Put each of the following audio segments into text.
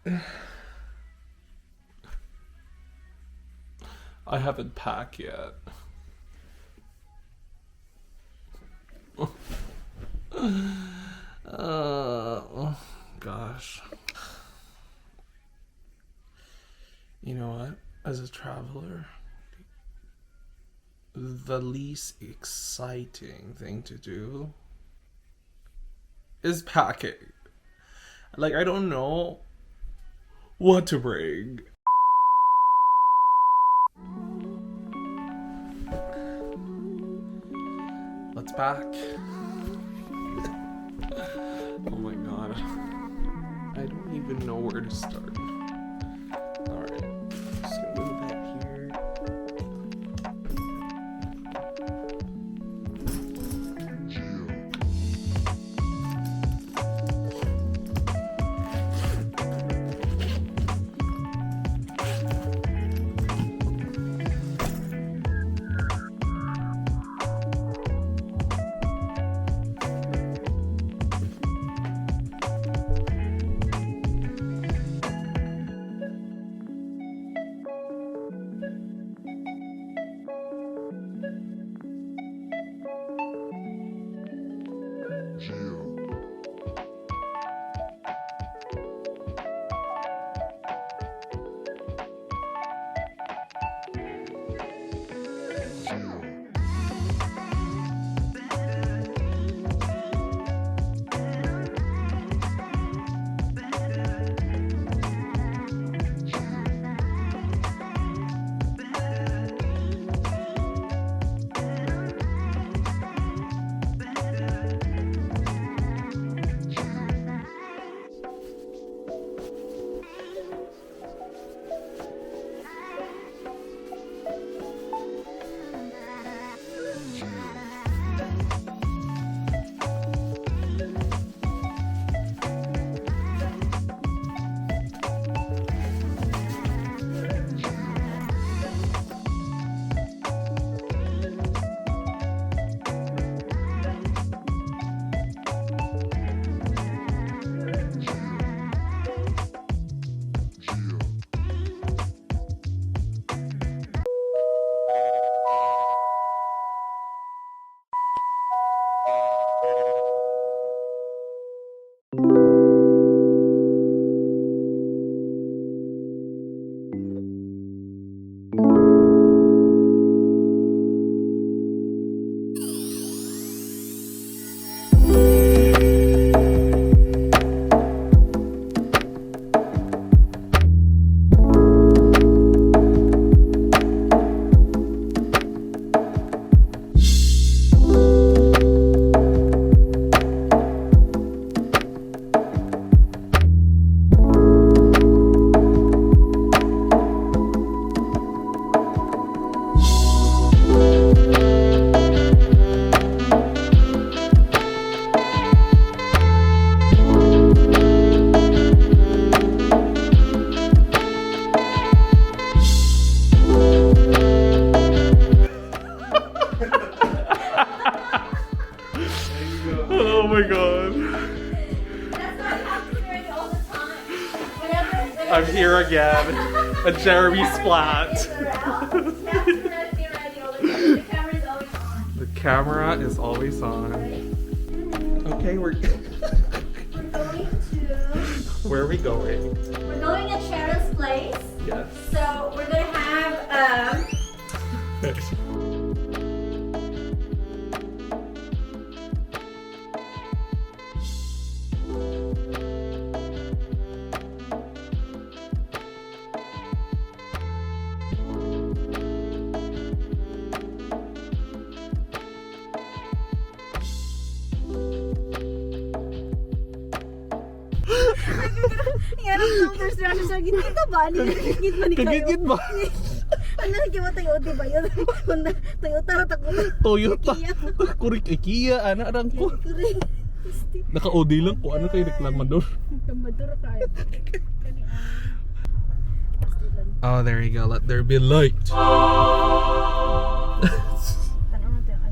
I haven't packed yet. Gosh. You know what? As a traveler, the least exciting thing to do is packing. Like, I don't know what to bring. Let's pack. Oh my god. I don't even know where to start. Alright. Just gonna move that here. Oh my god. That's what happens here all the time. Whenever I'm here again. A Jeremy splat. The camera is always on. The camera is always on. Okay, we're We're going to. where are we going? We're going to Cheryl's place. Yes. So we're gonna have Yan ang numbers na sa gitna ba? Gitna ba ni kayo? Kagigit ba? Ano nagkiwa Toyota ba yun? Honda, Toyota ratak mo. Toyota. Kurik IKEA, anak lang ko. Naka-OD lang ko. Ano kayo reklamador? Kamador ka. Oh, there you go. Let there be light. Tanong natin.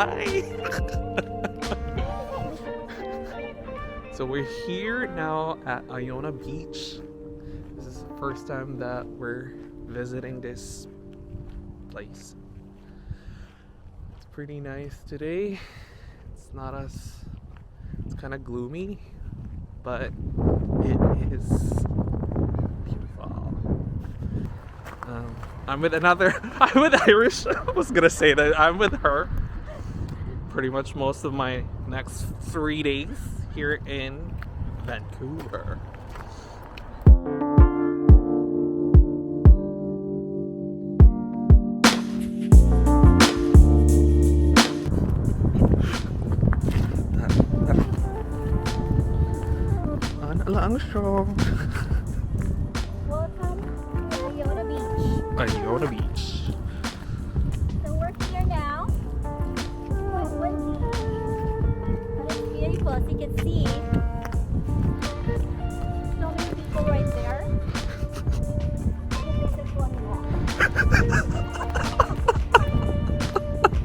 Hi. So we're here now at Iona Beach. This is the first time that we're visiting this place. It's pretty nice today. It's not as, it's kind of gloomy, but it is beautiful. I'm with Irish. I was gonna say that I'm with her pretty much most of my next 3 days here in Vancouver. Lang show. Welcome to Iona Beach. Iona Beach. So we're here now. It's windy, but it's beautiful as you can see. So many people right there. This is one walk.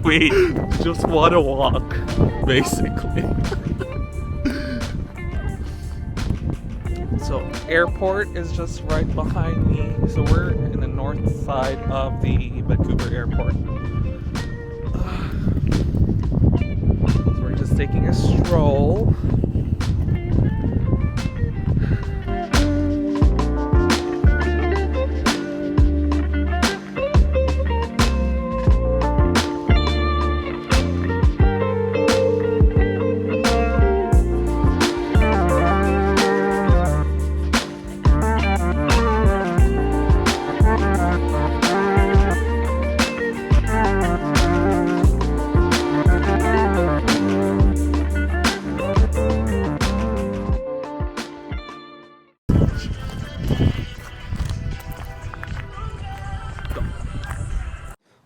We just want to walk, basically. So airport is just right behind me. So we're in the north side of the Vancouver airport. So we're just taking a stroll.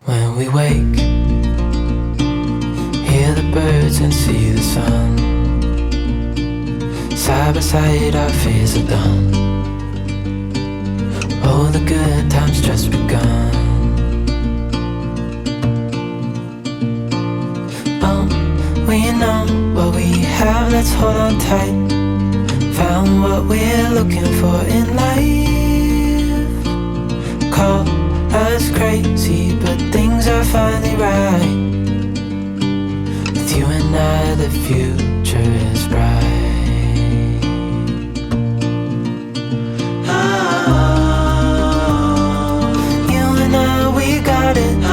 When we wake, hear the birds and see the sun. Side by side our fears are done. Oh, the good times just begun. We know what we have, let's hold on tight. Found what we're looking for in life. Call us crazy, but things are finally right. With you and I, the future is bright. Oh, you and I, we got it. Oh,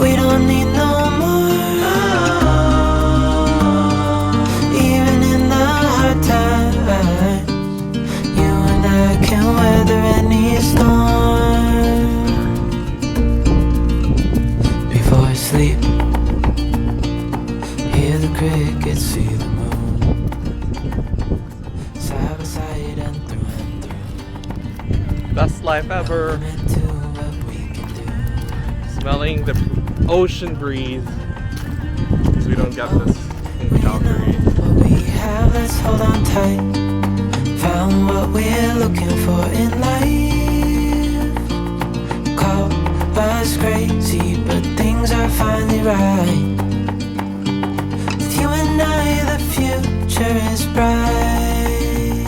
we don't need no more. Oh, even in the hard times, you and I can weather any storm. Before I sleep, hear the crickets, see the moon. Side by side and through. Best life ever. Into what we can do. Smelling the ocean breeze. Because we don't get this in Calgary. What we have, let's hold on tight. Found what we're looking for in life. Call us crazy, but things are finally right. With you and I, the future is bright.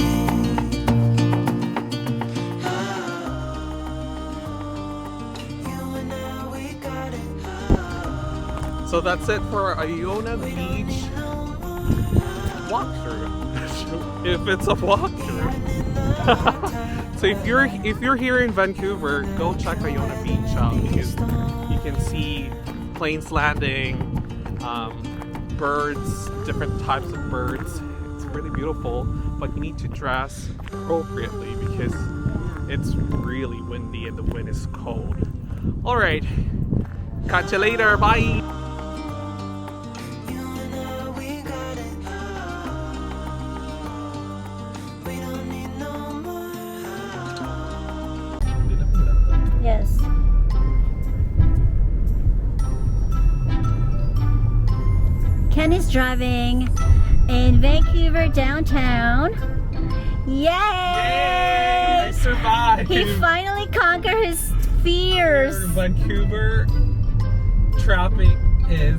You and I, we got it. So that's it for Iona Beach walkthrough. If it's a walkthrough. So if you're here in Vancouver, go check Iona Beach out because you can see planes landing, birds, different types of birds. It's really beautiful, but you need to dress appropriately because it's really windy and the wind is cold. All right, catch you later. Bye. Yes. Ken is driving in Vancouver downtown. Yay! I survived. He finally conquered his fears. Vancouver traffic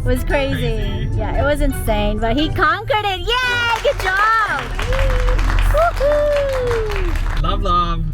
was crazy. Yeah, it was insane, but he conquered it. Yay! Good job! Woohoo! Love.